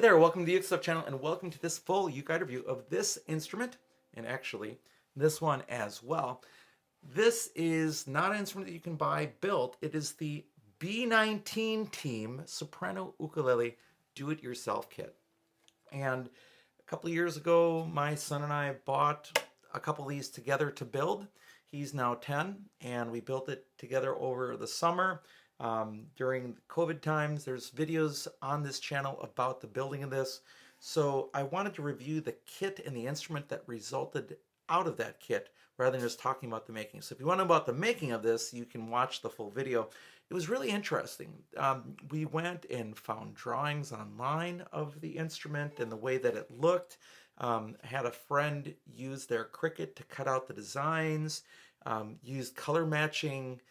there, welcome to the UkeStuff channel and welcome to this full UkeGuide review of this instrument and actually this one as well. This is not an instrument that you can buy built. It is the Bnineteenteam Soprano Ukulele Do-It-Yourself Kit. And a couple of years ago, my son and I bought a couple of these together to build. He's now 10 and we built it together over the summer. During COVID times, there's videos on this channel about the building of this. So I wanted to review the kit and the instrument that resulted out of that kit rather than just talking about the making. So if you want to know about the making of this, you can watch the full video. It was really interesting. We went and found drawings online of the instrument and the way that it looked. Had a friend use their Cricut to cut out the designs, used color matching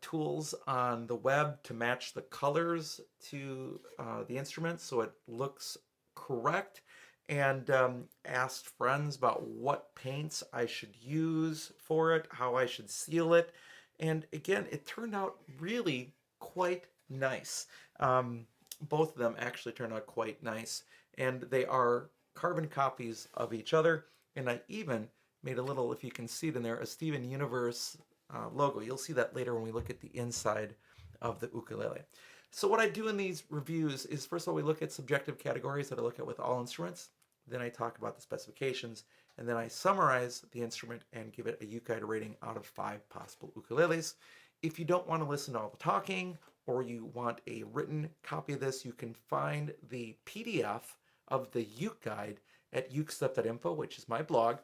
tools on the web to match the colors to the instrument so it looks correct, and asked friends about what paints I should use for it, how I should seal it, and again it turned out really quite nice. Both of them actually turned out quite nice, and they are carbon copies of each other, and I even made a little, if you can see it in there, a Steven Universe logo. You'll see that later when we look at the inside of the ukulele. So what I do in these reviews is, first of all, we look at subjective categories that I look at with all instruments. Then I talk about the specifications, and then I summarize the instrument and give it a UkeGuide rating out of 5 possible ukuleles. If you don't want to listen to all the talking, or you want a written copy of this, you can find the PDF of the UkeGuide at ukestuff.info, which is my blog.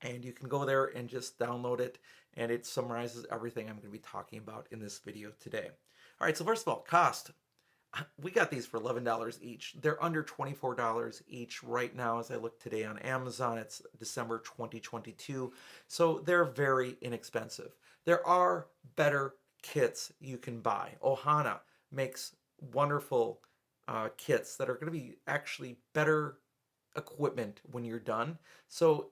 And you can go there and just download it, and it summarizes everything I'm going to be talking about in this video today. All right, so first of all, cost. We got these for $11 each. They're under $24 each right now as I look today on Amazon. It's December 2022, so they're very inexpensive. There are better kits you can buy. Ohana makes wonderful kits that are going to be actually better equipment when you're done. So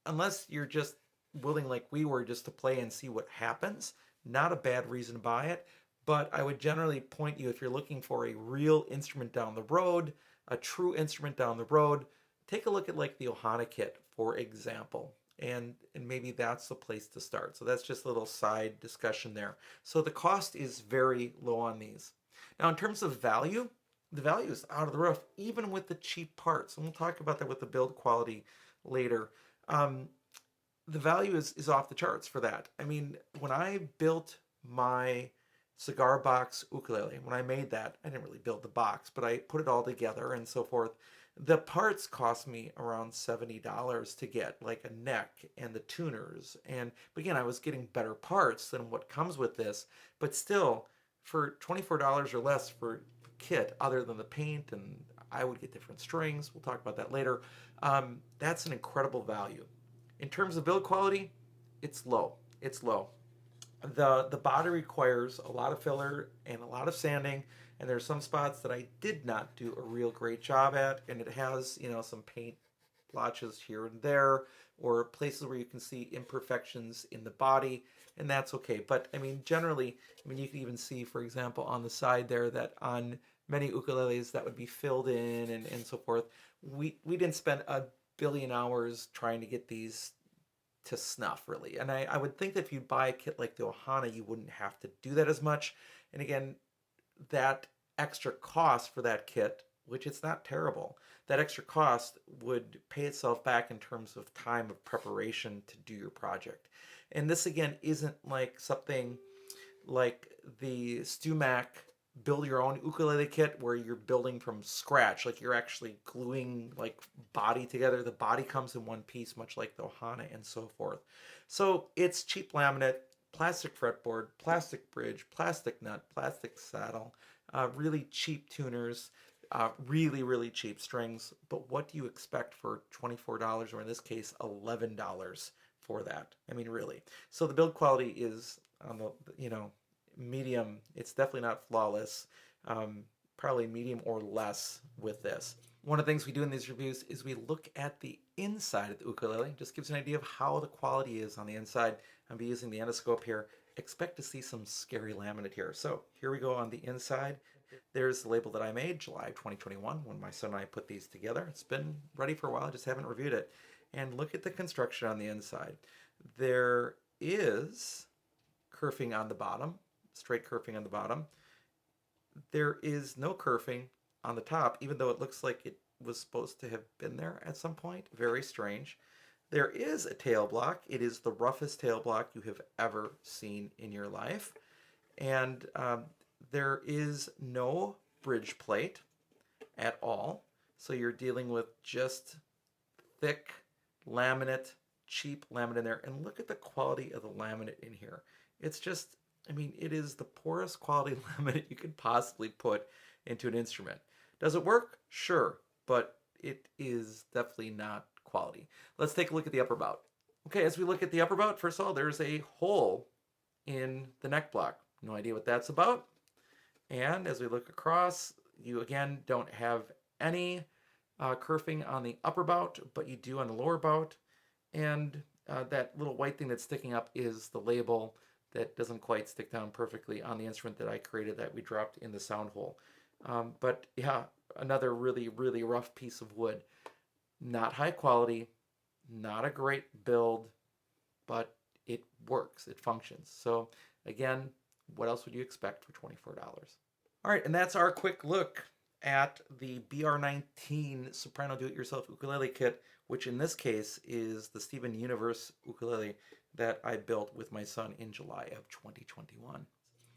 unless you're just willing, like we were, just to play and see what happens, not a bad reason to buy it. But I would generally point you, if you're looking for a real instrument down the road, a true instrument down the road, take a look at like the Ohana kit, for example. And maybe that's the place to start. So that's just a little side discussion there. So the cost is very low on these. Now in terms of value, the value is out of the roof, even with the cheap parts. And we'll talk about that with the build quality later. The value is off the charts for that. I mean, when I built my cigar box ukulele, when I made that, I didn't really build the box, but I put it all together and so forth. The parts cost me around $70 to get, like a neck and the tuners. But again, I was getting better parts than what comes with this, but still, for $24 or less for kit, other than the paint, and I would get different strings, we'll talk about that later, that's an incredible value. In terms of build quality, it's low. It's low. The body requires a lot of filler and a lot of sanding, and there's some spots that I did not do a real great job at, and it has, some paint blotches here and there, or places where you can see imperfections in the body, and that's okay. But I mean, generally, you can even see, for example, on the side there, that on many ukuleles that would be filled in and so forth. We didn't spend a billion hours trying to get these to snuff, really. And I would think that if you buy a kit like the Ohana, you wouldn't have to do that as much. And again, that extra cost for that kit, which it's not terrible, that extra cost would pay itself back in terms of time of preparation to do your project. And this, again, isn't like something like the StewMac build your own ukulele kit where you're building from scratch, like you're actually gluing like body together. The body comes in one piece, much like the Ohana and so forth. So it's cheap laminate, plastic fretboard, plastic bridge, plastic nut, plastic saddle, really cheap tuners, really, really cheap strings. But what do you expect for $24, or in this case, $11 for that? I mean, really. So the build quality is on the, medium. It's definitely not flawless. Probably medium or less with this. One of the things we do in these reviews is we look at the inside of the ukulele. Just gives an idea of how the quality is on the inside. I'll be using the endoscope here. Expect to see some scary laminate here. So here we go on the inside. There's the label that I made, July 2021, when my son and I put these together. It's been ready for a while, I just haven't reviewed it. And look at the construction on the inside. There is kerfing on the bottom, straight kerfing on the bottom. There is no kerfing on the top, even though it looks like it was supposed to have been there at some point. Very strange. There is a tail block. It is the roughest tail block you have ever seen in your life. And there is no bridge plate at all. So you're dealing with just thick laminate, cheap laminate in there. And look at the quality of the laminate in here. It's just, I mean, it is the poorest quality laminate you could possibly put into an instrument. Does it work? Sure, but it is definitely not quality. Let's take a look at the upper bout. Okay, as we look at the upper bout, first of all, there's a hole in the neck block. No idea what that's about. And as we look across, you again don't have any kerfing on the upper bout, but you do on the lower bout. And that little white thing that's sticking up is the label that doesn't quite stick down perfectly on the instrument that I created that we dropped in the sound hole. But yeah, another really, really rough piece of wood. Not high quality, not a great build, but it works, it functions. So again, what else would you expect for $24? All right, and that's our quick look at the BR19 Soprano Do-It-Yourself Ukulele Kit, which in this case is the Steven Universe ukulele that I built with my son in July of 2021.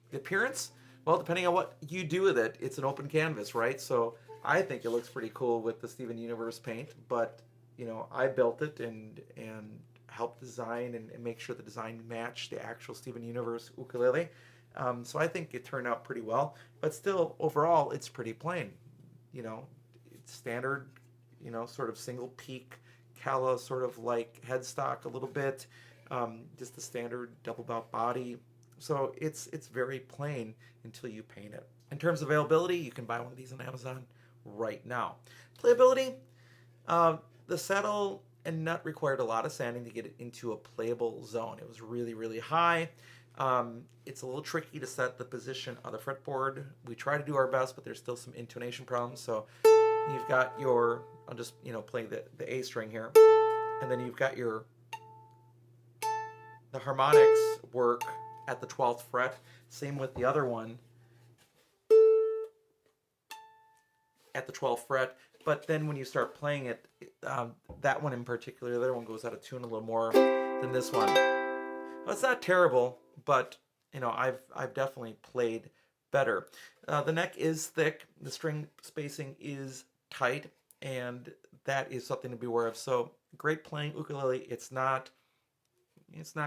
The appearance, well, depending on what you do with it, it's an open canvas, right? So I think it looks pretty cool with the Steven Universe paint, but you know, I built it and helped design and make sure the design matched the actual Steven Universe ukulele. So I think it turned out pretty well, but still overall it's pretty plain. You know, it's standard, you know, sort of single peak calla sort of like headstock a little bit, just the standard double bout body. So it's very plain until you paint it. In terms of availability, you can buy one of these on Amazon right now. Playability, the saddle and nut required a lot of sanding to get it into a playable zone. It was really, really high. It's a little tricky to set the position on the fretboard. We try to do our best, but there's still some intonation problems. So you've got your, I'll just, you know, play the A string here. And then you've got the harmonics work at the 12th fret. Same with the other one at the 12th fret. But then when you start playing it, that one in particular, the other one goes out of tune a little more than this one. Well, it's not terrible, but you know, I've definitely played better. The neck is thick, the string spacing is tight, and that is something to be aware of. So great playing ukulele. It's not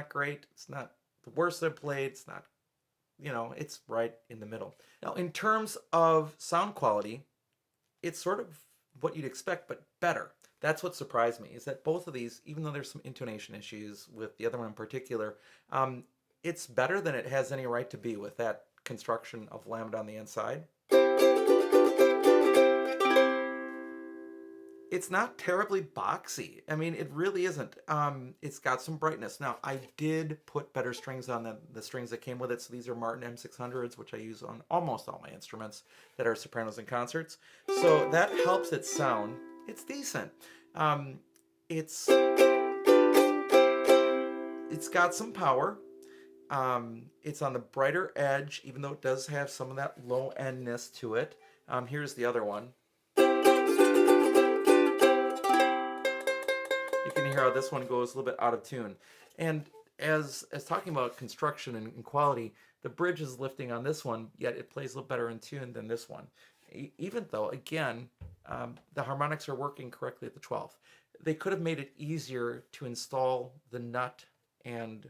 great. It's not the worst I've played. It's not, you know, it's right in the middle. Now, in terms of sound quality, it's sort of what you'd expect, but better. That's what surprised me, is that both of these, even though there's some intonation issues with the other one in particular, it's better than it has any right to be with that construction of laminate on the inside. It's not terribly boxy. I mean, it really isn't. It's got some brightness. Now, I did put better strings on the strings that came with it. So these are Martin M600s, which I use on almost all my instruments that are sopranos in concerts. So that helps it sound. It's decent. It's got some power. It's on the brighter edge, even though it does have some of that low endness to it. Here's the other one. You can hear how this one goes a little bit out of tune. And as talking about construction and quality, the bridge is lifting on this one, yet it plays a little better in tune than this one. Even though, again, the harmonics are working correctly at the 12th. They could have made it easier to install the nut and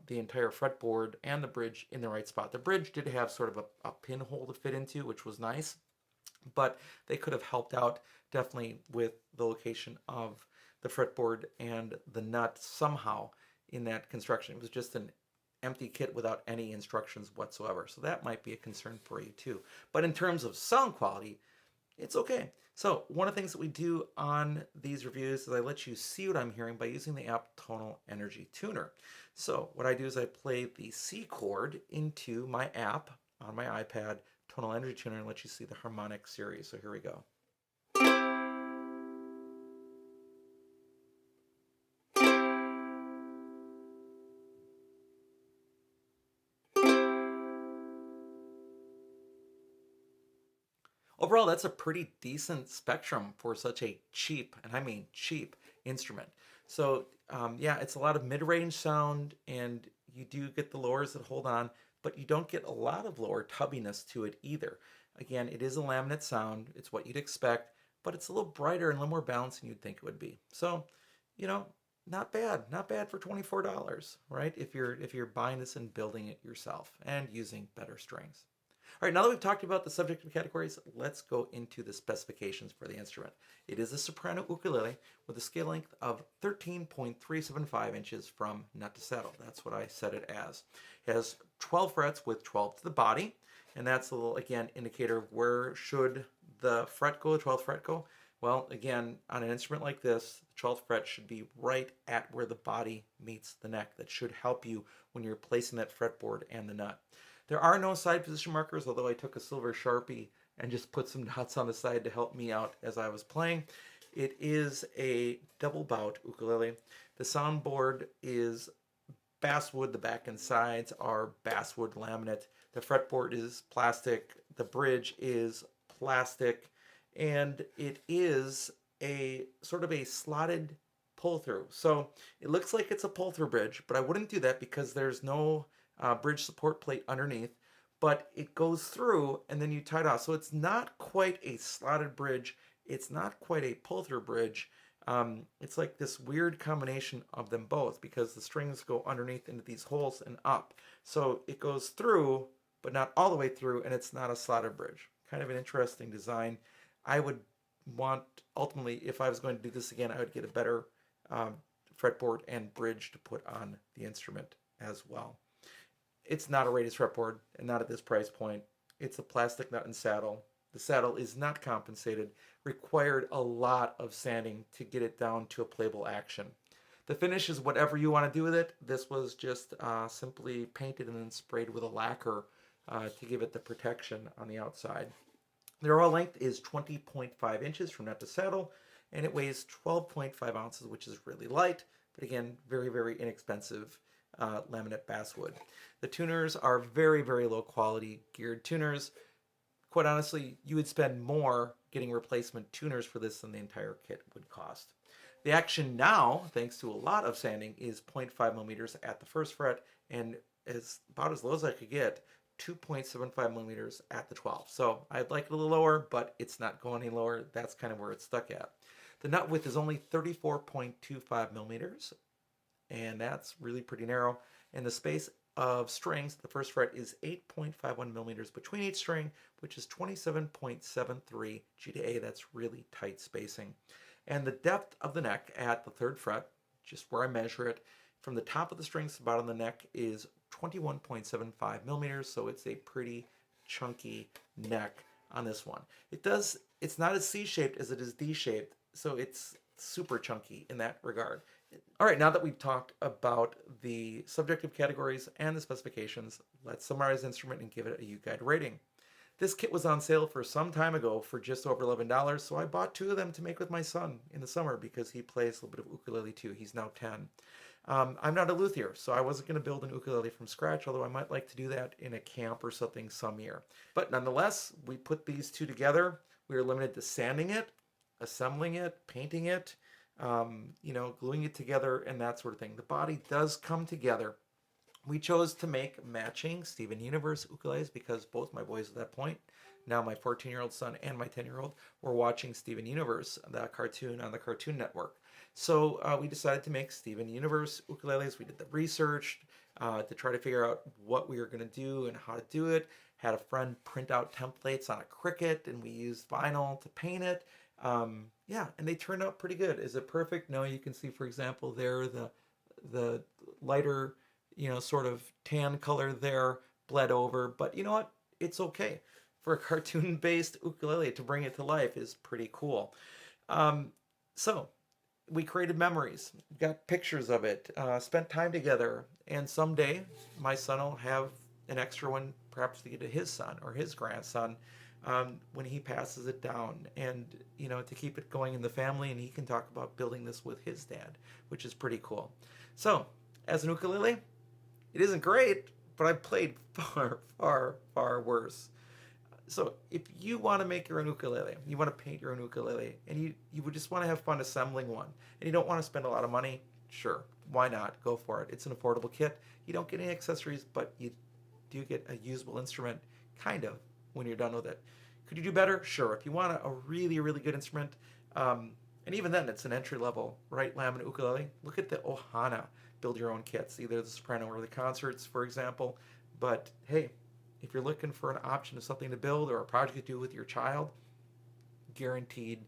the entire fretboard and the bridge in the right spot. The bridge did have sort of a pinhole to fit into, which was nice, but they could have helped out definitely with the location of the fretboard and the nut somehow in that construction. It was just an empty kit without any instructions whatsoever. So that might be a concern for you too. But in terms of sound quality, it's okay. So one of the things that we do on these reviews is I let you see what I'm hearing by using the app Tonal Energy Tuner. So what I do is I play the C chord into my app on my iPad, tonal energy tuner and let you see the harmonic series. So here we go. Overall, that's a pretty decent spectrum for such a cheap, and I mean cheap, instrument. So yeah, it's a lot of mid-range sound, and you do get the lowers that hold on, but you don't get a lot of lower tubbiness to it either. Again, it is a laminate sound. It's what you'd expect, but it's a little brighter and a little more balanced than you'd think it would be. So, you know, not bad. Not bad for $24, right? If you're buying this and building it yourself and using better strings. All right, now that we've talked about the subjective categories, let's go into the specifications for the instrument. It is a soprano ukulele with a scale length of 13.375 inches from nut to saddle. That's what I set it as. It has 12 frets with 12 to the body, and that's a little, again, indicator of where should the fret go, the 12th fret go. Well, again, on an instrument like this, the 12th fret should be right at where the body meets the neck. That should help you when you're placing that fretboard and the nut. There are no side position markers, although I took a silver Sharpie and just put some dots on the side to help me out as I was playing. It is a double bout ukulele. The soundboard is basswood. The back and sides are basswood laminate. The fretboard is plastic. The bridge is plastic. And it is a sort of a slotted pull through. So it looks like it's a pull through bridge, but I wouldn't do that because there's no bridge support plate underneath, but it goes through and then you tie it off. So it's not quite a slotted bridge. It's not quite a pull-through bridge. It's like this weird combination of them both because the strings go underneath into these holes and up. So it goes through, but not all the way through, and it's not a slotted bridge. Kind of an interesting design. I would want, ultimately, if I was going to do this again, I would get a better fretboard and bridge to put on the instrument as well. It's not a Radius fretboard, and not at this price point. It's a plastic nut and saddle. The saddle is not compensated, required a lot of sanding to get it down to a playable action. The finish is whatever you want to do with it. This was just simply painted and then sprayed with a lacquer to give it the protection on the outside. The overall length is 20.5 inches from nut to saddle, and it weighs 12.5 ounces, which is really light, but again, very, very inexpensive laminate basswood. The tuners are very, very low quality geared tuners. Quite honestly, you would spend more getting replacement tuners for this than the entire kit would cost. The action now, thanks to a lot of sanding, is 0.5 millimeters at the first fret and is about as low as I could get, 2.75 millimeters at the 12th. So I'd like it a little lower, but it's not going any lower. That's kind of where it's stuck at. The nut width is only 34.25 millimeters, and that's really pretty narrow. And the space of strings, the first fret is 8.51 millimeters between each string, which is 27.73 G to A. That's really tight spacing. And the depth of the neck at the third fret, just where I measure it, from the top of the strings to the bottom of the neck is 21.75 millimeters, so it's a pretty chunky neck on this one. It's not as C-shaped as it is D-shaped, so it's super chunky in that regard. All right, now that we've talked about the subjective categories and the specifications, let's summarize the instrument and give it a UkeGuide rating. This kit was on sale for some time ago for just over $11, so I bought 2 of them to make with my son in the summer because he plays a little bit of ukulele too. He's now 10. I'm not a luthier, so I wasn't going to build an ukulele from scratch, although I might like to do that in a camp or something some year. But nonetheless, we put these 2 together. We were limited to sanding it, assembling it, painting it, gluing it together and that sort of thing. The body does come together. We chose to make matching Steven Universe ukuleles because both my boys at that point, now my 14-year-old son and my 10-year-old, were watching Steven Universe, the cartoon on the Cartoon Network. So we decided to make Steven Universe ukuleles. We did the research to try to figure out what we were going to do and how to do it. Had a friend print out templates on a Cricut, and we used vinyl to paint it. Yeah, and they turned out pretty good. Is it perfect? No, you can see, for example, there the lighter, sort of tan color there bled over. But you know what? It's okay. For a cartoon-based ukulele, to bring it to life is pretty cool. So we created memories, got pictures of it, spent time together, and someday my son will have an extra one perhaps to get to his son or his grandson when he passes it down, and to keep it going in the family, and he can talk about building this with his dad, which is pretty cool. So as an ukulele, it isn't great, but I've played far, far, far worse. So if you want to make your own ukulele, you want to paint your own ukulele, and you would just want to have fun assembling one, and you don't want to spend a lot of money, sure, why not? Go for it. It's an affordable kit. You don't get any accessories, but you do get a usable instrument, kind of, when you're done with it. Could you do better? Sure. If you want a really, really good instrument, and even then, it's an entry level, right? Laminate ukulele. Look at the Ohana build your own kits, either the soprano or the concerts, for example. But hey, if you're looking for an option of something to build or a project to do with your child, guaranteed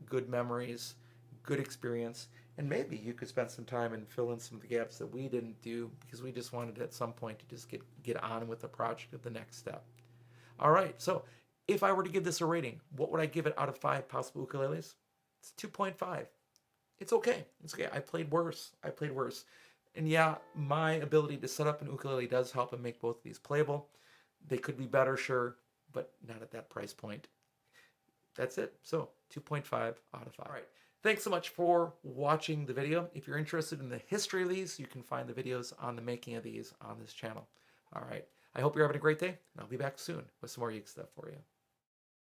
good memories, good experience, and maybe you could spend some time and fill in some of the gaps that we didn't do because we just wanted at some point to just get on with the project of the next step. All right, so if I were to give this a rating, what would I give it out of 5 possible ukuleles? It's 2.5. It's okay. It's okay. I played worse. And yeah, my ability to set up an ukulele does help and make both of these playable. They could be better, sure, but not at that price point. That's it. So 2.5 out of 5. All right. Thanks so much for watching the video. If you're interested in the history of these, you can find the videos on the making of these on this channel. All right. I hope you're having a great day, and I'll be back soon with some more Uke stuff for you.